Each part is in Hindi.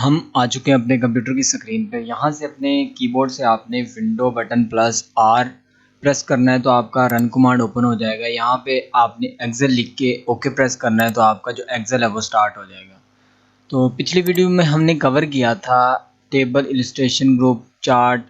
हम आ चुके हैं अपने कंप्यूटर की स्क्रीन पे। यहाँ से अपने कीबोर्ड से आपने window button plus are press करना है तो आपका रन कमांड ओपन हो जाएगा। यहाँ पे आपने एक्सेल लिख के ओके प्रेस करना है तो आपका जो एक्सेल है वो स्टार्ट हो जाएगा। तो पिछली वीडियो में हमने कवर किया था table, illustration, group, chart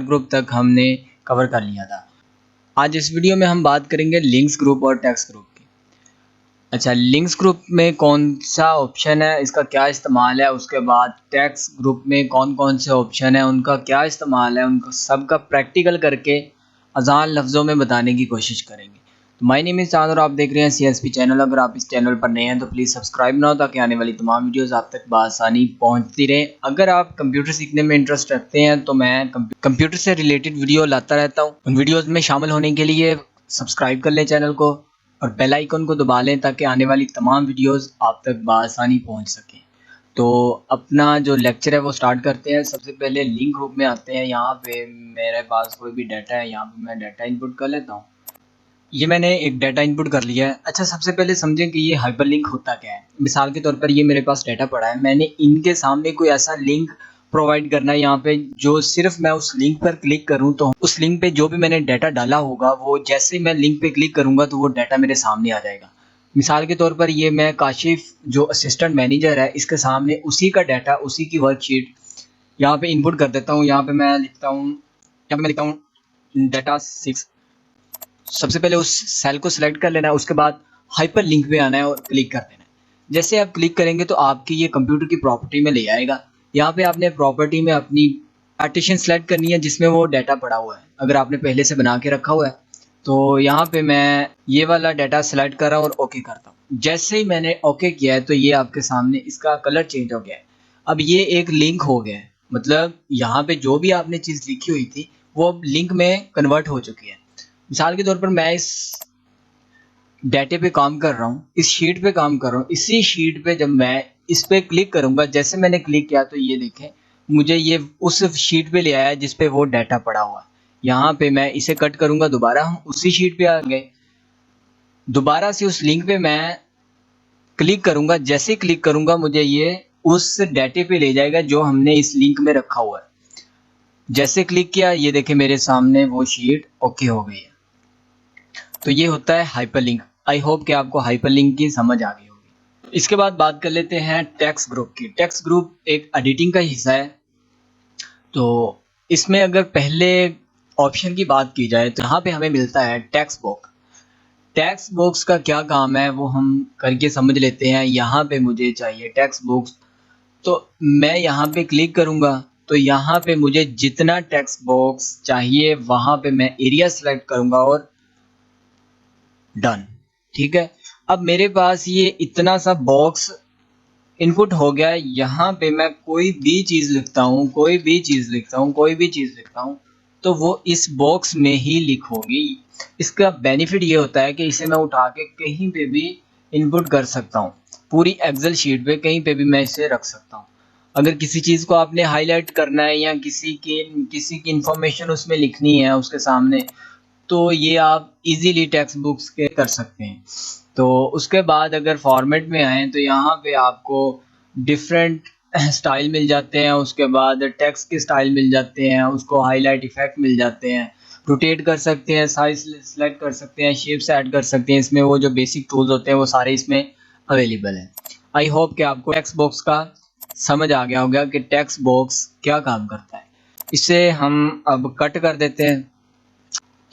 group तक हमने कवर कर लिया था। आज इस वीडियो में हम बात करेंगे लिंक्स ग्रुप और टेक्स्ट ग्रुप की। अच्छा, लिंक्स ग्रुप में कौन सा ऑप्शन है, इसका क्या इस्तेमाल है, उसके बाद टेक्स्ट ग्रुप में कौन कौन से ऑप्शन है, उनका क्या इस्तेमाल है, उनको सबका प्रैक्टिकल करके आसान लफ्ज़ों में बताने की कोशिश करेंगे। तो माय नेम इज़ चांद और आप देख रहे हैं सीएसपी चैनल। अगर आप इस चैनल पर नए हैं तो प्लीज़ सब्सक्राइब ना हो ताकि आने वाली तमाम वीडियोस आप तक बआसानी पहुंचती रहें। अगर आप कंप्यूटर सीखने में इंटरेस्ट रखते हैं तो मैं कंप्यूटर से रिलेटेड वीडियो लाता रहता हूँ। उन वीडियोज़ में शामिल होने के लिए सब्सक्राइब कर लें चैनल को और बेल आइकन को दबा लें ताकि आने वाली तमाम वीडियोस आप तक बआसानी पहुंच सकें। तो अपना जो लेक्चर है वो स्टार्ट करते हैं। सबसे पहले लिंक ग्रुप में आते हैं। यहाँ पे मेरे पास कोई भी डाटा है, यहाँ पे मैं डाटा इनपुट कर लेता हूँ। ये मैंने एक डाटा इनपुट कर लिया है। अच्छा, सबसे पहले समझें कि ये हाइपरलिंक होता क्या है। मिसाल के तौर पर ये मेरे पास डाटा पड़ा है, मैंने इनके सामने कोई ऐसा लिंक प्रोवाइड करना है यहाँ पे जो सिर्फ मैं उस लिंक पर क्लिक करूँ तो उस लिंक पे जो भी मैंने डाटा डाला होगा वो जैसे ही मैं लिंक पे क्लिक करूँगा तो वो डाटा मेरे सामने आ जाएगा। मिसाल के तौर पर ये मैं काशिफ जो असिस्टेंट मैनेजर है इसके सामने उसी का डाटा, उसी की वर्कशीट यहाँ पे इनपुट कर देता हूँ। यहाँ पे मैं लिखता हूँ, डाटा 6। सबसे पहले उस सेल को सिलेक्ट कर लेना है, उसके बाद हाइपर लिंक पे आना है और क्लिक कर देना है। जैसे आप क्लिक करेंगे तो आपकी ये कंप्यूटर की प्रॉपर्टी में ले आएगा। यहाँ पे आपने प्रॉपर्टी में अपनी पार्टीशन सेलेक्ट करनी है जिसमें वो डाटा पड़ा हुआ है। अगर आपने पहले से बना के रखा हुआ है तो यहाँ पे मैं ये वाला डाटा सेलेक्ट कर रहा हूँ और ओके करता हूँ। जैसे ही मैंने ओके किया है तो ये आपके सामने इसका कलर चेंज हो गया है। अब ये एक लिंक हो गया है, मतलब यहाँ पे जो भी आपने चीज़ लिखी हुई थी वो अब लिंक में कन्वर्ट हो चुकी है। मिसाल के तौर पर मैं इस डाटे पे काम कर रहा हूँ, इस शीट पे काम कर रहा हूँ। इसी शीट पे जब मैं इस पे क्लिक करूंगा, जैसे मैंने क्लिक किया तो ये देखें मुझे ये उस शीट पे ले आया जिस पे वो डाटा पड़ा हुआ है। यहाँ पे मैं इसे कट करूंगा, दोबारा हम उसी शीट पे आ गए। दोबारा से उस लिंक पे मैं क्लिक करूंगा, जैसे क्लिक करूंगा मुझे ये उस डाटे पे ले जाएगा जो हमने इस लिंक में रखा हुआ है। जैसे क्लिक किया ये देखें मेरे सामने वो शीट ओके हो गई है। तो ये होता है हाइपरलिंक। आई होप कि आपको हाइपरलिंक की समझ आ गई होगी। इसके बाद बात कर लेते हैं टेक्स्ट ग्रुप की। टेक्स्ट ग्रुप एक एडिटिंग का हिस्सा है। तो इसमें अगर पहले ऑप्शन की बात की जाए तो यहाँ पे हमें मिलता है टेक्स्ट बॉक्स। टेक्स्ट बॉक्स का क्या काम है वो हम करके समझ लेते हैं। यहाँ पे मुझे चाहिए टेक्स्ट बॉक्स, तो मैं यहाँ पे क्लिक करूँगा तो यहाँ पे मुझे जितना टेक्स्ट बॉक्स चाहिए वहाँ पे मैं एरिया सेलेक्ट करूँगा और डन। ठीक है, अब मेरे पास ये इतना सा बॉक्स इनपुट हो गया। यहाँ पे मैं कोई भी चीज़ लिखता हूँ, तो वो इस बॉक्स में ही लिखोगी। इसका बेनिफिट ये होता है कि इसे मैं उठा के कहीं पे भी इनपुट कर सकता हूँ। पूरी एक्सेल शीट पे कहीं पे भी मैं इसे रख सकता हूँ। अगर किसी चीज़ को आपने हाईलाइट करना है या किसी की इंफॉर्मेशन उसमें लिखनी है उसके सामने, तो ये आप इजीली टेक्स्ट बुक्स के कर सकते हैं। तो उसके बाद अगर फॉर्मेट में आए तो यहाँ पे आपको डिफरेंट स्टाइल मिल जाते हैं। उसके बाद टेक्स्ट के स्टाइल मिल जाते हैं, उसको हाईलाइट इफेक्ट मिल जाते हैं, रोटेट कर सकते हैं, साइज सेलेक्ट कर सकते हैं, शेप्स ऐड कर सकते हैं। इसमें वो जो बेसिक टूल्स होते हैं वो सारे इसमें अवेलेबल हैं। आई होप कि आपको टेक्स्ट बॉक्स का समझ आ गया होगा कि टेक्स्ट बॉक्स क्या काम करता है। इसे हम अब कट कर देते हैं।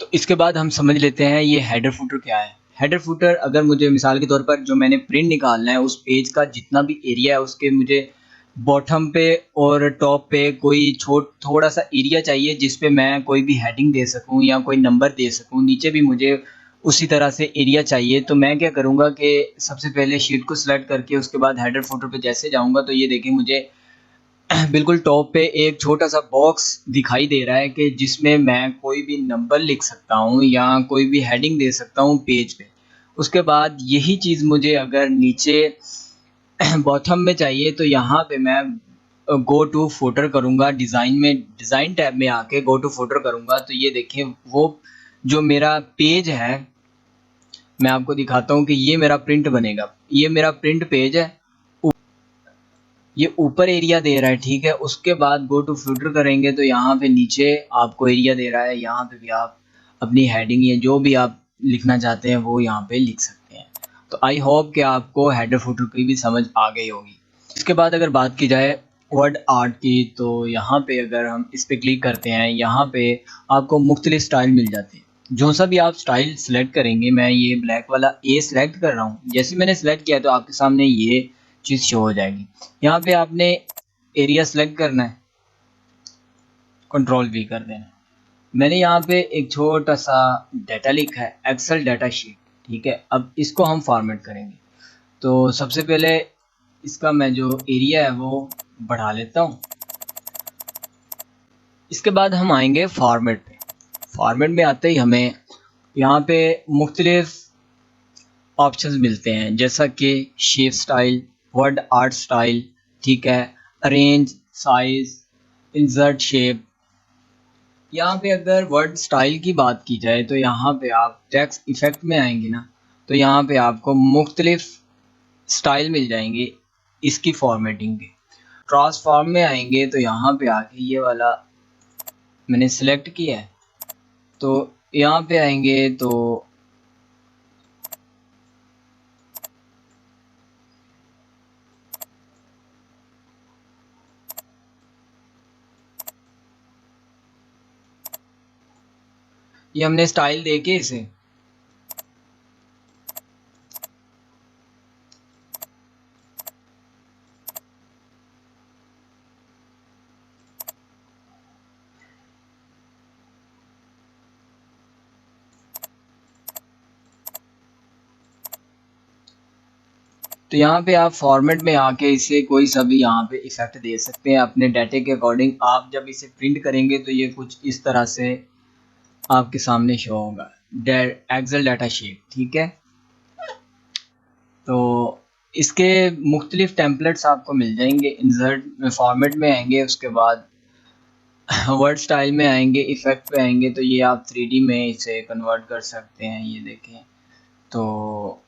तो इसके बाद हम समझ लेते हैं ये हेडर फुटर क्या है। हेडर फुटर, अगर मुझे मिसाल के तौर पर जो मैंने प्रिंट निकालना है उस पेज का जितना भी एरिया है उसके मुझे बॉटम पे और टॉप पे कोई थोड़ा सा एरिया चाहिए जिस पे मैं कोई भी हेडिंग दे सकूं या कोई नंबर दे सकूं। नीचे भी मुझे उसी तरह से एरिया चाहिए। तो मैं क्या करूंगा कि सबसे पहले शीट को सिलेक्ट करके उसके बाद हेडर फुटर पे जैसे जाऊंगा तो ये देखिए मुझे बिल्कुल टॉप पे एक छोटा सा बॉक्स दिखाई दे रहा है कि जिसमें मैं कोई भी नंबर लिख सकता हूँ या कोई भी हेडिंग दे सकता हूँ पेज पे। उसके बाद यही चीज़ मुझे अगर नीचे बॉटम में चाहिए तो यहाँ पे मैं गो टू फुटर करूँगा। डिज़ाइन टैब में आके गो टू फुटर करूँगा तो ये देखिए वो जो मेरा पेज है, मैं आपको दिखाता हूँ कि ये मेरा प्रिंट बनेगा। ये मेरा प्रिंट पेज है। ये ऊपर एरिया दे रहा है, ठीक है। उसके बाद गो टू फिल्टर करेंगे तो यहाँ पे नीचे आपको एरिया दे रहा है। यहाँ पे भी आप अपनी हेडिंग या जो भी आप लिखना चाहते हैं वो यहाँ पे लिख सकते हैं। तो आई होप कि आपको हेडर फुटर की भी समझ आ गई होगी। इसके बाद अगर बात की जाए वर्ड आर्ट की, तो यहाँ पे अगर हम इस पर क्लिक करते हैं, यहाँ पे आपको मुख्तलिफ स्टाइल मिल जाते हैं। जो सा भी आप स्टाइल सेलेक्ट करेंगे, मैं ये ब्लैक वाला ए सेलेक्ट कर रहा हूँ। जैसे मैंने सेलेक्ट किया तो आपके सामने ये चीज़ शो हो जाएगी। यहाँ पे आपने एरिया सेलेक्ट करना है, कंट्रोल वी कर देना है। मैंने यहाँ पे एक छोटा सा डाटा लिखा है, एक्सेल डाटा शीट, ठीक है। अब इसको हम फॉर्मेट करेंगे। तो सबसे पहले इसका मैं जो एरिया है वो बढ़ा लेता हूँ। इसके बाद हम आएंगे फॉर्मेट पे। फॉर्मेट में आते ही हमें यहाँ पे मुख्तलिफ ऑप्शंस मिलते हैं, जैसा कि shape style, word art style, ठीक है, अरेंज, साइज, इंसर्ट शेप। यहाँ पे अगर वर्ड स्टाइल की बात की जाए तो यहाँ पे आप टेक्स्ट इफेक्ट में आएंगे ना, तो यहाँ पे आपको मुख्तलिफ स्टाइल मिल जाएंगे इसकी फॉर्मेटिंग के। ट्रांसफॉर्म में आएंगे तो यहाँ पे आके ये वाला मैंने सिलेक्ट किया है, तो यहाँ पे आएंगे तो ये हमने स्टाइल देके इसे तो यहाँ पे आप फॉर्मेट में आके इसे कोई सा भी यहाँ पे इफेक्ट दे सकते हैं अपने डाटे के अकॉर्डिंग। आप जब इसे प्रिंट करेंगे तो ये कुछ इस तरह से आपके सामने शो होगा, एक्सेल डाटा शीट, ठीक है। तो इसके मुख्तलिफ टेम्पलेट्स आपको मिल जाएंगे। इंसर्ट में फॉर्मेट में आएंगे, उसके बाद वर्ड स्टाइल में आएंगे, इफेक्ट पे आएंगे, तो ये आप 3D में इसे कन्वर्ट कर सकते हैं। ये देखें तो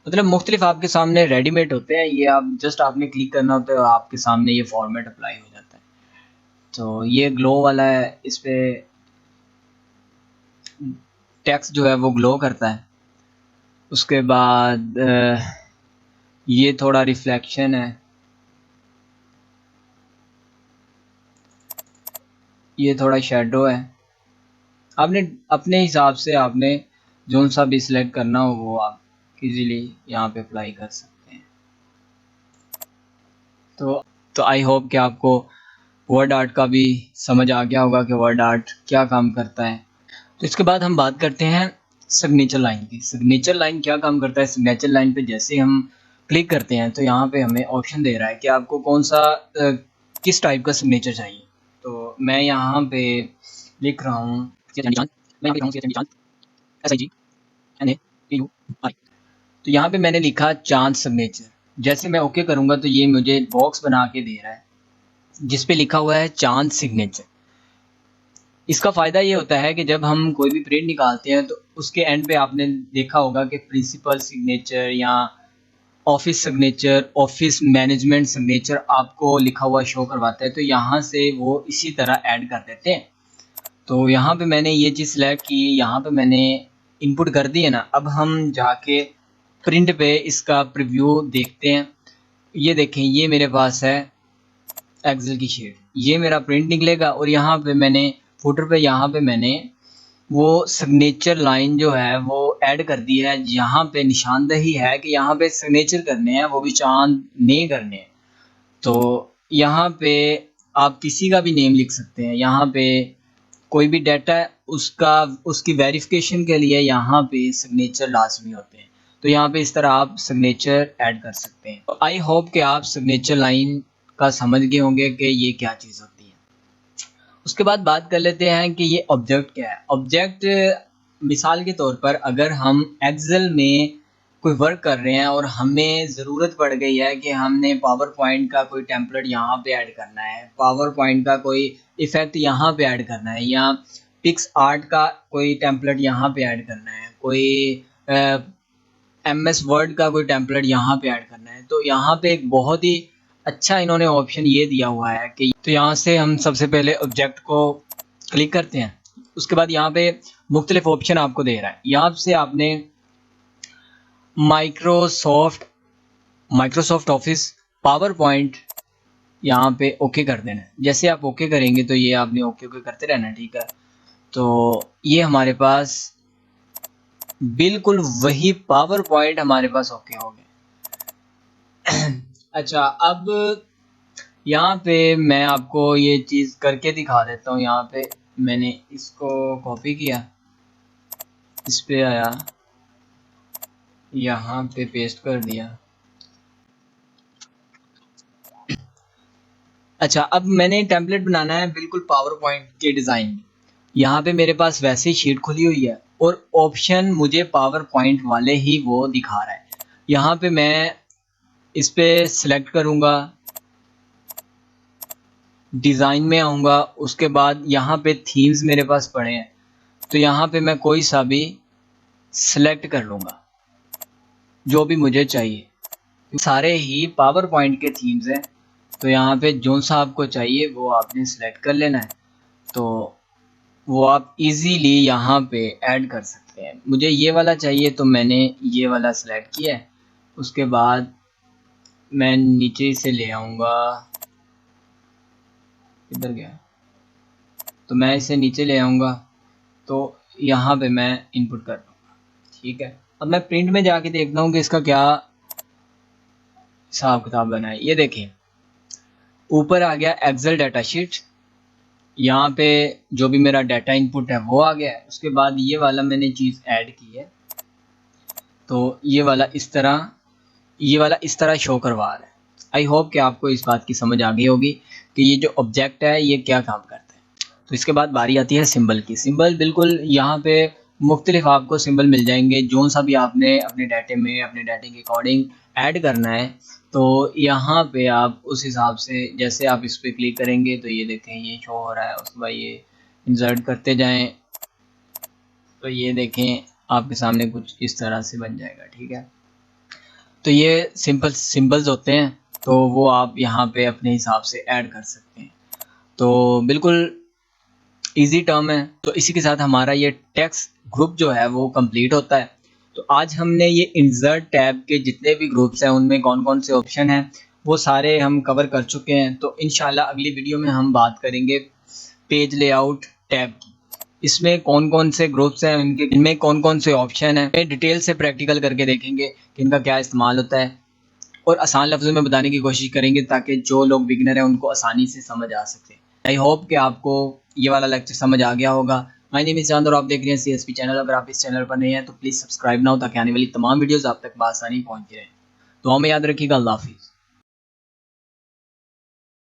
मतलब मुख्तलिफ आपके सामने रेडीमेड होते हैं, ये आप जस्ट आपने क्लिक करना होता है और आपके सामने ये फॉर्मेट अप्लाई हो जाता है। तो ये ग्लो वाला है, इस पे टेक्स्ट जो है वो ग्लो करता है। उसके बाद ये थोड़ा रिफ्लेक्शन है, ये थोड़ा शेडो है। आपने अपने हिसाब से आपने जो सा भी सिलेक्ट करना हो वो आप इजीली यहाँ पे अप्लाई कर सकते हैं। तो आई होप कि आपको वर्ड आर्ट का भी समझ आ गया होगा कि वर्ड आर्ट क्या काम करता है। तो इसके बाद हम बात करते हैं सिग्नेचर लाइन की। सिग्नेचर लाइन क्या काम करता है। सिग्नेचर लाइन पे जैसे हम क्लिक करते हैं तो यहाँ पे हमें ऑप्शन दे रहा है कि आपको कौन सा किस टाइप का सिग्नेचर चाहिए। तो मैं यहाँ पे लिख रहा हूँ SIGNAPUI। तो यहाँ पे मैंने लिखा चांद सिग्नेचर। जैसे मैं ओके करूँगा तो ये मुझे बॉक्स बना के दे रहा है जिस पे लिखा हुआ है चांद सिग्नेचर। इसका फ़ायदा ये होता है कि जब हम कोई भी प्रिंट निकालते हैं तो उसके एंड पे आपने देखा होगा कि प्रिंसिपल सिग्नेचर या office signature, office management signature आपको लिखा हुआ शो करवाता है। तो यहाँ से वो इसी तरह ऐड कर देते हैं। तो यहाँ पे मैंने ये चीज़ सेलेक्ट की, यहाँ पे मैंने इनपुट कर दी है ना। अब हम जाके प्रिंट पे इसका प्रीव्यू देखते हैं। ये देखें, ये मेरे पास है एक्सेल की शीट, ये मेरा प्रिंट निकलेगा। और यहाँ पे मैंने फुटर पे यहाँ पे मैंने वो सिग्नेचर लाइन जो है वो ऐड कर दी है। यहाँ पे निशानदही है कि यहाँ पे सिग्नेचर करने हैं, वो भी चांद नहीं करने हैं। तो यहाँ पे आप किसी का भी नेम लिख सकते हैं। यहाँ पे कोई भी डाटा उसका उसकी वेरिफिकेशन के लिए यहाँ पे सिग्नेचर लाजमी होते हैं। तो यहाँ पे इस तरह आप सिग्नेचर ऐड कर सकते हैं। आई होप कि आप सिग्नेचर लाइन का समझ गए होंगे कि ये क्या चीज़ होती है। उसके बाद बात कर लेते हैं कि ये ऑब्जेक्ट क्या है। ऑब्जेक्ट मिसाल के तौर पर अगर हम एक्सेल में कोई वर्क कर रहे हैं और हमें ज़रूरत पड़ गई है कि हमने पावर पॉइंट का कोई टेम्पलेट यहाँ पे ऐड करना है, पावर पॉइंट का कोई इफ़ेक्ट यहाँ पे ऐड करना है, या पिक्स आर्ट का कोई टेम्पलेट यहाँ पे ऐड करना है, कोई MS वर्ड का कोई टेम्पलेट यहाँ पे ऐड करना है, तो यहाँ पे एक बहुत ही अच्छा इन्होंने ऑप्शन ये दिया हुआ है कि तो यहाँ से हम सबसे पहले ऑब्जेक्ट को क्लिक करते हैं। उसके बाद यहाँ पे मुख्तलिफ ऑप्शन आपको दे रहा है। यहाँ से आपने माइक्रोसॉफ्ट ऑफिस, पावर पॉइंट यहाँ पे ओके कर देना है। जैसे आप ओके करेंगे तो ये आपने ओके करते रहना, ठीक है। तो ये हमारे पास बिल्कुल वही पावर पॉइंट हमारे पास ओके हो गए। अच्छा, अब यहाँ पे मैं आपको ये चीज़ करके दिखा देता हूँ। यहाँ पे मैंने इसको कॉपी किया, इस पे आया, यहाँ पे पेस्ट कर दिया। अच्छा, अब मैंने टेम्पलेट बनाना है बिल्कुल पावर पॉइंट के डिज़ाइन। यहाँ पे मेरे पास वैसे ही शीट खुली हुई है और ऑप्शन मुझे पावर पॉइंट वाले ही वो दिखा रहा है। यहाँ पे मैं इस पे सिलेक्ट करूँगा, डिज़ाइन में आऊँगा, उसके बाद यहाँ पे थीम्स मेरे पास पड़े हैं, तो यहाँ पे मैं कोई सा भी सिलेक्ट कर लूँगा जो भी मुझे चाहिए। सारे ही पावर पॉइंट के थीम्स हैं, तो यहाँ पे जो सा आपको चाहिए वो आपने सिलेक्ट कर लेना है, तो वो आप इजीली यहाँ पे ऐड कर सकते हैं। मुझे ये वाला चाहिए तो मैंने ये वाला सिलेक्ट किया है। उसके बाद मैं नीचे से ले आऊँगा, इधर गया, तो मैं इसे नीचे ले आऊँगा, तो यहाँ पे मैं इनपुट कर दूँगा, ठीक है। अब मैं प्रिंट में जाके देखता हूँ कि इसका क्या हिसाब किताब बना है। ये देखिए ऊपर आ गया एक्सेल डाटा शीट, यहाँ पे जो भी मेरा डाटा इनपुट है वो आ गया है। उसके बाद ये वाला मैंने चीज़ ऐड की है, तो ये वाला इस तरह शो करवा रहा है। आई होप कि आपको इस बात की समझ आ गई होगी कि ये जो ऑब्जेक्ट है ये क्या काम करता है। तो इसके बाद बारी आती है सिंबल की। सिंबल बिल्कुल यहाँ पे मुख्तलिफ आपको सिंबल मिल जाएंगे, जो सा भी आपने अपने डाटे में अपने डाटे के अकॉर्डिंग ऐड करना है। तो यहाँ पे आप उस हिसाब से, जैसे आप इस पर क्लिक करेंगे तो ये देखें ये शो हो रहा है। उसके बाद ये इंसर्ट करते जाएं तो ये देखें आपके सामने कुछ इस तरह से बन जाएगा, ठीक है। तो ये सिंपल सिंबल्स होते हैं, तो वो आप यहाँ पे अपने हिसाब से ऐड कर सकते हैं। तो बिल्कुल इजी टर्म है। तो इसी के साथ हमारा ये टेक्स्ट ग्रुप जो है वो कंप्लीट होता है। तो आज हमने ये इंसर्ट टैब के जितने भी ग्रुप्स हैं उनमें कौन कौन से ऑप्शन हैं वो सारे हम कवर कर चुके हैं। तो इंशाल्लाह अगली वीडियो में हम बात करेंगे पेज लेआउट टैब की। इसमें कौन कौन से ग्रुप्स हैं, इनमें कौन कौन से ऑप्शन हैं, डिटेल से प्रैक्टिकल करके देखेंगे कि इनका क्या इस्तेमाल होता है, और आसान लफ्ज़ों में बताने की कोशिश करेंगे ताकि जो लोग बिगिनर हैं उनको आसानी से समझ आ सके। आई होप कि आपको ये वाला लेक्चर समझ आ गया होगा। माय नेम इज़ चांद और आप देख रहे हैं CSP चैनल। अगर आप इस चैनल पर नए हैं तो प्लीज़ सब्सक्राइब ना हो ताकि आने वाली तमाम वीडियोज़ आप तक बआसानी पहुँच जाए। दुआ में याद रखिएगा। अल्लाह हाफिज़।